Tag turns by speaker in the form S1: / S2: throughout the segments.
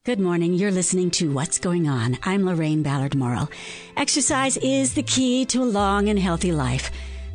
S1: Good morning. You're listening to What's Going On. I'm Loraine Ballard-Morrill. Exercise is the key to a long and healthy life.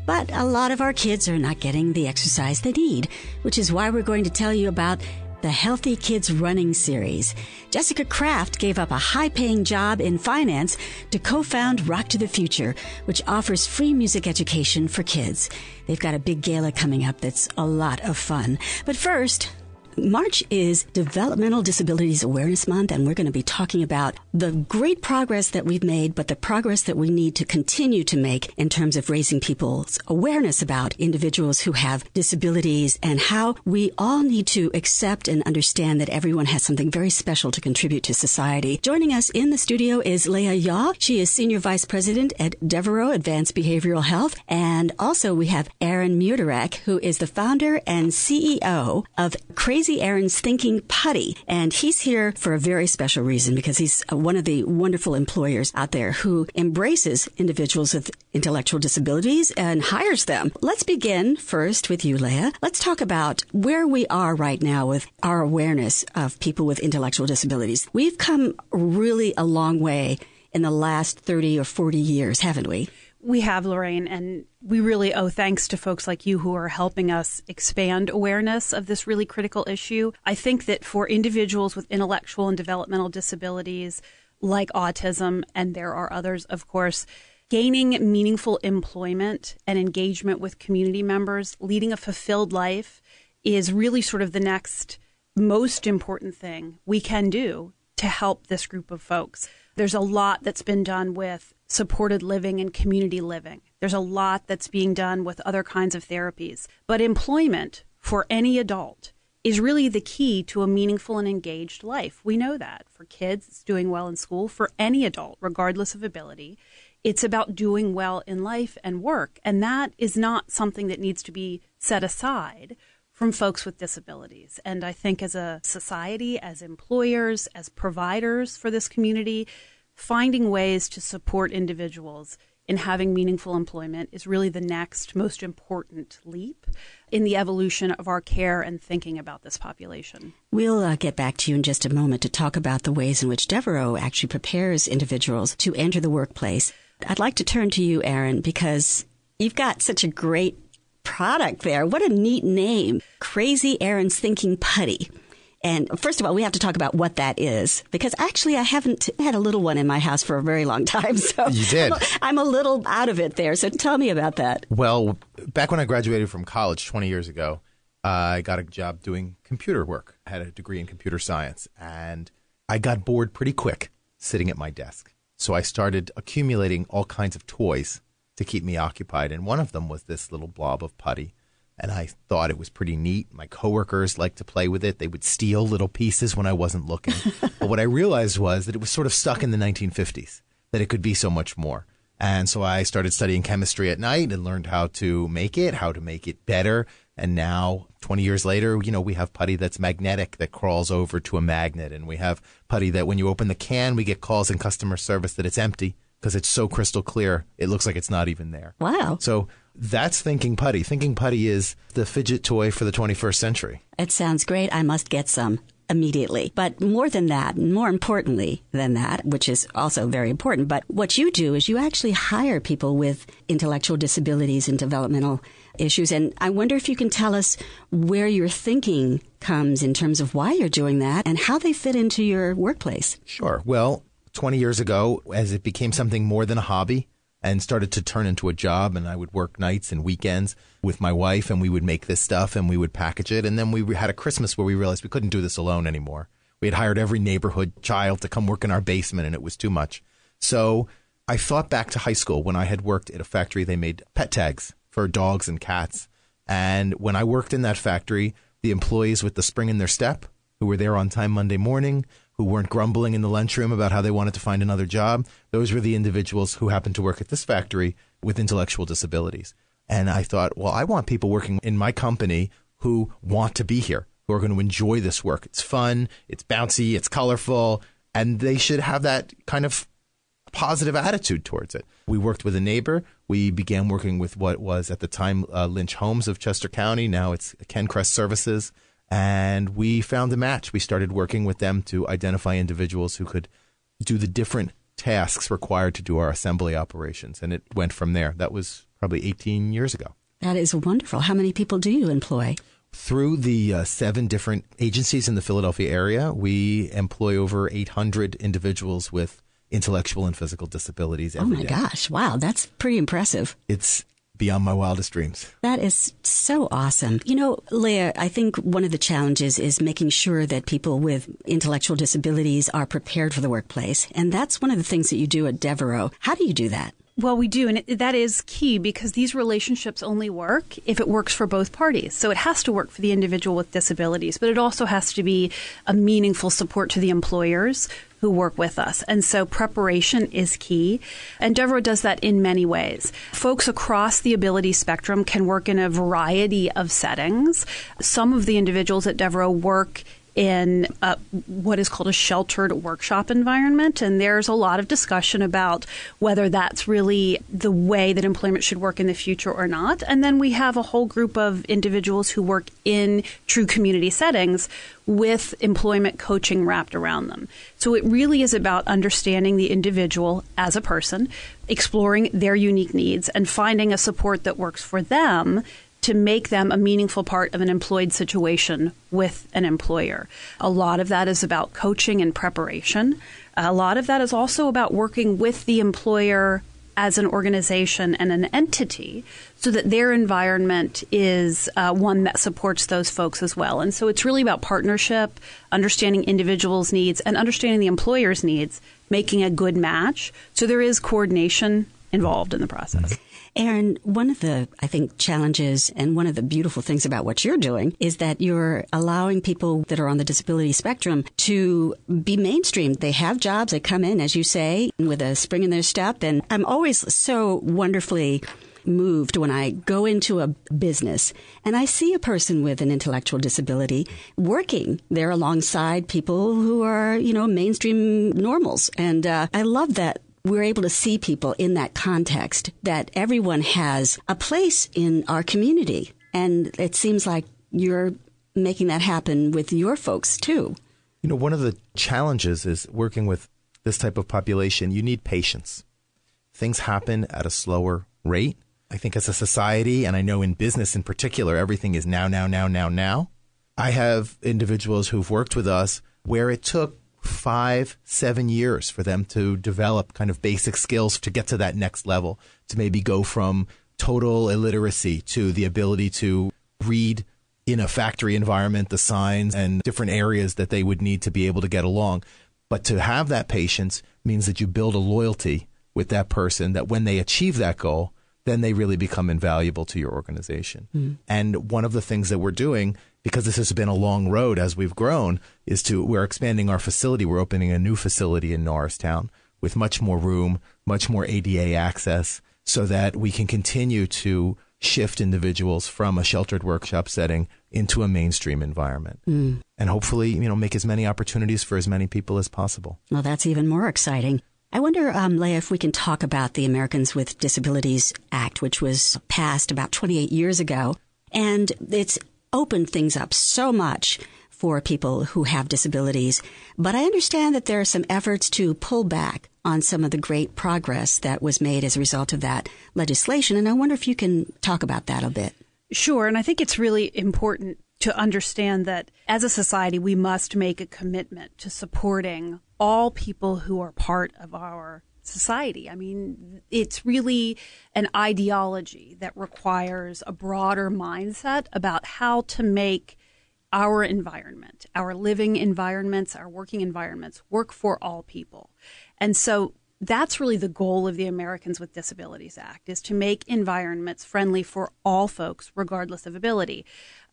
S1: But a lot of our kids are not getting the exercise they need, which is why we're going to tell you about the Healthy Kids Running Series. Jessica Kraft gave up a high-paying job in finance to co-found Rock to the Future, which offers free music education for kids. They've got a big gala coming up that's a lot of fun. But first, March is Developmental Disabilities Awareness Month, and we're going to be talking about the great progress that we've made, but the progress that we need to continue to make in terms of raising people's awareness about individuals who have disabilities and how we all need to accept and understand that everyone has something very special to contribute to society. Joining us in the studio is Leah Yaw. She is Senior Vice President at Devereux Advanced Behavioral Health. And also we have Aaron Muderick, who is the founder and CEO of Crazy Aaron's Thinking Putty. And he's here for a very special reason because he's one of the wonderful employers out there who embraces individuals with intellectual disabilities and hires them. Let's begin first with you, Leah. Let's talk about where we are right now with our awareness of people with intellectual disabilities. We've come really a long way in the last 30 or 40 years, haven't we?
S2: We have, Loraine, and we really owe thanks to folks like you who are helping us expand awareness of this really critical issue. I think that for individuals with intellectual and developmental disabilities like autism, and there are others, of course, gaining meaningful employment and engagement with community members, leading a fulfilled life is really sort of the next most important thing we can do to help this group of folks. There's a lot that's been done with supported living and community living. There's a lot that's being done with other kinds of therapies. But employment for any adult is really the key to a meaningful and engaged life. We know that. For kids, it's doing well in school. For any adult, regardless of ability, it's about doing well in life and work. And that is not something that needs to be set aside from folks with disabilities. And I think as a society, as employers, as providers for this community, finding ways to support individuals in having meaningful employment is really the next most important leap in the evolution of our care and thinking about this population.
S1: We'll get back to you in just a moment to talk about the ways in which Devereux actually prepares individuals to enter the workplace. I'd like to turn to you, Aaron, because you've got such a great product there. What a neat name. Crazy Aaron's Thinking Putty. And first of all, we have to talk about what that is, because actually I haven't had a little one in my house for a very long time. So
S3: you did.
S1: I'm a little out of it there. So tell me about that.
S3: Well, back when I graduated from college 20 years ago, I got a job doing computer work. I had a degree in computer science, and I got bored pretty quick sitting at my desk. So I started accumulating all kinds of toys to keep me occupied. And one of them was this little blob of putty. And I thought it was pretty neat. My coworkers liked to play with it. They would steal little pieces when I wasn't looking. But what I realized was that it was sort of stuck in the 1950s, that it could be so much more. And so I started studying chemistry at night and learned how to make it better. And now, 20 years later, we have putty that's magnetic that crawls over to a magnet. And we have putty that when you open the can, we get calls in customer service that it's empty because it's so crystal clear, it looks like it's not even there.
S1: Wow.
S3: So that's Thinking Putty. Thinking Putty is the fidget toy for the 21st century.
S1: It sounds great. I must get some immediately. But more than that, more importantly than that, which is also very important, but what you do is you actually hire people with intellectual disabilities and developmental issues. And I wonder if you can tell us where your thinking comes in terms of why you're doing that and how they fit into your workplace.
S3: Sure. Well, 20 years ago, as it became something more than a hobby and started to turn into a job, and I would work nights and weekends with my wife, and we would make this stuff and we would package it. And then we had a Christmas where we realized we couldn't do this alone anymore. We had hired every neighborhood child to come work in our basement, and it was too much. So I thought back to high school when I had worked at a factory. They made pet tags for dogs and cats. And when I worked in that factory, the employees with the spring in their step, who were there on time Monday morning, who weren't grumbling in the lunchroom about how they wanted to find another job, those were the individuals who happened to work at this factory with intellectual disabilities. And I thought, well, I want people working in my company who want to be here, who are going to enjoy this work. It's fun, it's bouncy, it's colorful, and they should have that kind of positive attitude towards it. We worked with a neighbor. We began working with what was at the time Lynch Homes of Chester County. Now it's Ken Crest Services. And we found a match. We started working with them to identify individuals who could do the different tasks required to do our assembly operations. And it went from there. That was probably 18 years ago.
S1: That is wonderful. How many people do you employ?
S3: Through the 7 different agencies in the Philadelphia area, we employ over 800 individuals with intellectual and physical disabilities every day.
S1: Oh, my gosh. Wow. That's pretty impressive.
S3: It's beyond my wildest dreams.
S1: That is so awesome. You know, Leah, I think one of the challenges is making sure that people with intellectual disabilities are prepared for the workplace. And that's one of the things that you do at Devereux. How do you do that?
S2: Well, we do, and that is key because these relationships only work if it works for both parties. So it has to work for the individual with disabilities, but it also has to be a meaningful support to the employers who work with us. And so preparation is key. And Devereux does that in many ways. Folks across the ability spectrum can work in a variety of settings. Some of the individuals at Devereux work in what is called a sheltered workshop environment. And there's a lot of discussion about whether that's really the way that employment should work in the future or not. And then we have a whole group of individuals who work in true community settings with employment coaching wrapped around them. So it really is about understanding the individual as a person, exploring their unique needs, and finding a support that works for them to make them a meaningful part of an employed situation with an employer. A lot of that is about coaching and preparation. A lot of that is also about working with the employer as an organization and an entity so that their environment is one that supports those folks as well. And so it's really about partnership, understanding individuals' needs and understanding the employer's needs, making a good match. So there is coordination involved in the process.
S1: Aaron, one of the, I think, challenges and one of the beautiful things about what you're doing is that you're allowing people that are on the disability spectrum to be mainstream. They have jobs. They come in, as you say, with a spring in their step. And I'm always so wonderfully moved when I go into a business and I see a person with an intellectual disability working there alongside people who are, you know, mainstream normals. And I love that we're able to see people in that context, that everyone has a place in our community. And it seems like you're making that happen with your folks, too.
S3: You know, one of the challenges is working with this type of population. You need patience. Things happen at a slower rate. I think as a society, and I know in business in particular, everything is now. I have individuals who've worked with us where it took 5-7 years for them to develop kind of basic skills to get to that next level, to maybe go from total illiteracy to the ability to read in a factory environment the signs and different areas that they would need to be able to get along. But to have that patience means that you build a loyalty with that person, that when they achieve that goal, then they really become invaluable to your organization. Mm. And one of the things that we're doing, because this has been a long road as we've grown, is we're expanding our facility. We're opening a new facility in Norristown with much more room, much more ADA access, so that we can continue to shift individuals from a sheltered workshop setting into a mainstream environment. Mm. And hopefully, you know, make as many opportunities for as many people as possible.
S1: Well, that's even more exciting. I wonder, Leah, if we can talk about the Americans with Disabilities Act, which was passed about 28 years ago. And it's opened things up so much for people who have disabilities. But I understand that there are some efforts to pull back on some of the great progress that was made as a result of that legislation. And I wonder if you can talk about that a bit.
S2: Sure. And I think it's really important to understand that as a society, we must make a commitment to supporting all people who are part of our society. I mean, it's really an ideology that requires a broader mindset about how to make our environment, our living environments, our working environments work for all people. And so that's really the goal of the Americans with Disabilities Act, is to make environments friendly for all folks, regardless of ability.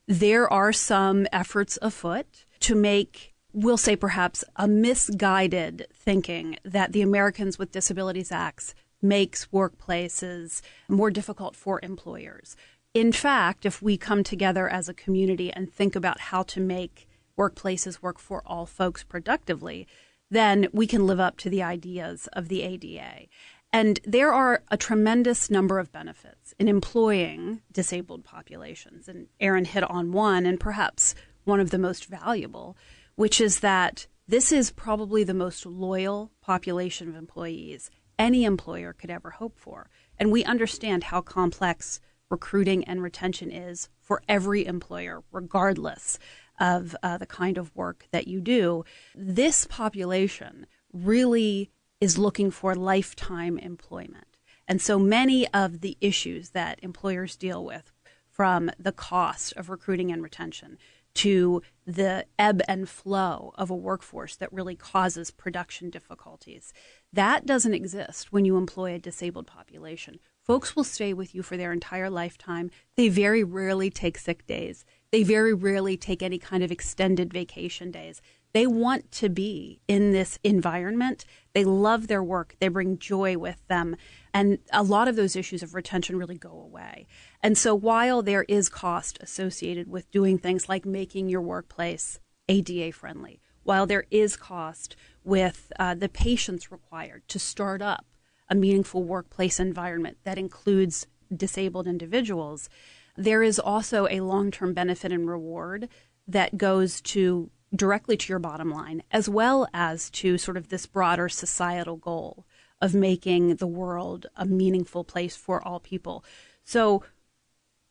S2: There are some efforts afoot to make, we'll say perhaps, a misguided thinking that the Americans with Disabilities Act makes workplaces more difficult for employers. In fact, if we come together as a community and think about how to make workplaces work for all folks productively, then we can live up to the ideas of the ADA. And there are a tremendous number of benefits in employing disabled populations. And Aaron hit on one, and perhaps one of the most valuable, which is that this is probably the most loyal population of employees any employer could ever hope for. And we understand how complex recruiting and retention is for every employer, regardless of the kind of work that you do. This population really is looking for lifetime employment. And so many of the issues that employers deal with, from the cost of recruiting and retention to the ebb and flow of a workforce that really causes production difficulties, that doesn't exist when you employ a disabled population. Folks will stay with you for their entire lifetime. They very rarely take sick days. They very rarely take any kind of extended vacation days. They want to be in this environment. They love their work. They bring joy with them. And a lot of those issues of retention really go away. And so while there is cost associated with doing things like making your workplace ADA friendly, while there is cost with the patience required to start up a meaningful workplace environment that includes disabled individuals, there is also a long-term benefit and reward that goes to directly to your bottom line, as well as to sort of this broader societal goal of making the world a meaningful place for all people. So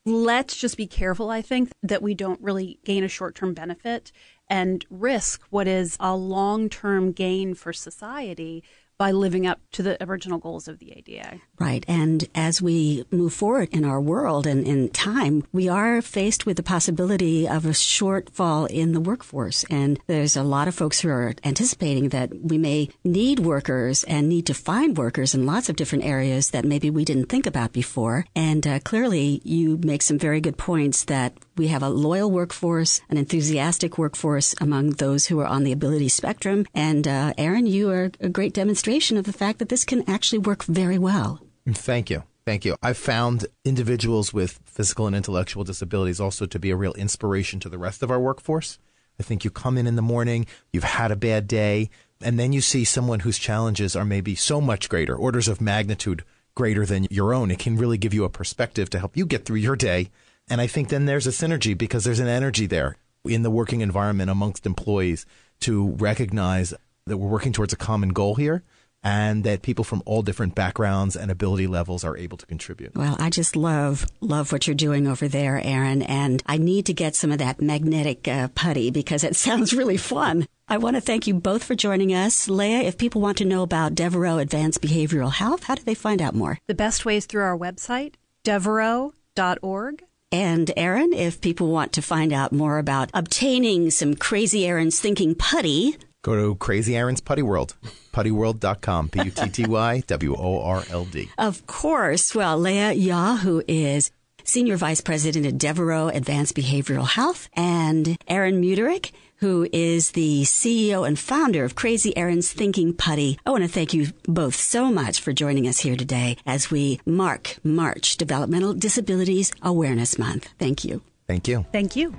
S2: let's just be careful, I think, that we don't really gain a short-term benefit and risk what is a long-term gain for society by living up to the original goals of the ADA.
S1: Right. And as we move forward in our world and in time, we are faced with the possibility of a shortfall in the workforce. And there's a lot of folks who are anticipating that we may need workers and need to find workers in lots of different areas that maybe we didn't think about before. And clearly, you make some very good points that we have a loyal workforce, an enthusiastic workforce among those who are on the ability spectrum. And Aaron, you are a great demonstration of the fact that this can actually work very well.
S3: Thank you. Thank you. I've found individuals with physical and intellectual disabilities also to be a real inspiration to the rest of our workforce. I think you come in the morning, you've had a bad day, and then you see someone whose challenges are maybe so much greater, orders of magnitude greater than your own. It can really give you a perspective to help you get through your day. And I think then there's a synergy because there's an energy there in the working environment amongst employees to recognize that we're working towards a common goal here and that people from all different backgrounds and ability levels are able to contribute.
S1: Well, I just love what you're doing over there, Aaron, and I need to get some of that magnetic putty because it sounds really fun. I want to thank you both for joining us. Leah, if people want to know about Devereux Advanced Behavioral Health, how do they find out more?
S2: The best way is through our website, devereux.org.
S1: And Aaron, if people want to find out more about obtaining some Crazy Aaron's Thinking Putty,
S3: go to Crazy Aaron's Putty World, puttyworld.com, PUTTYWORLD.
S1: Of course. Well, Leah Yaw, who is Senior Vice President at Devereux Advanced Behavioral Health, and Aaron Muderick, who is the CEO and founder of Crazy Aaron's Thinking Putty. I want to thank you both so much for joining us here today as we mark March Developmental Disabilities Awareness Month. Thank you.
S3: Thank you.
S2: Thank you.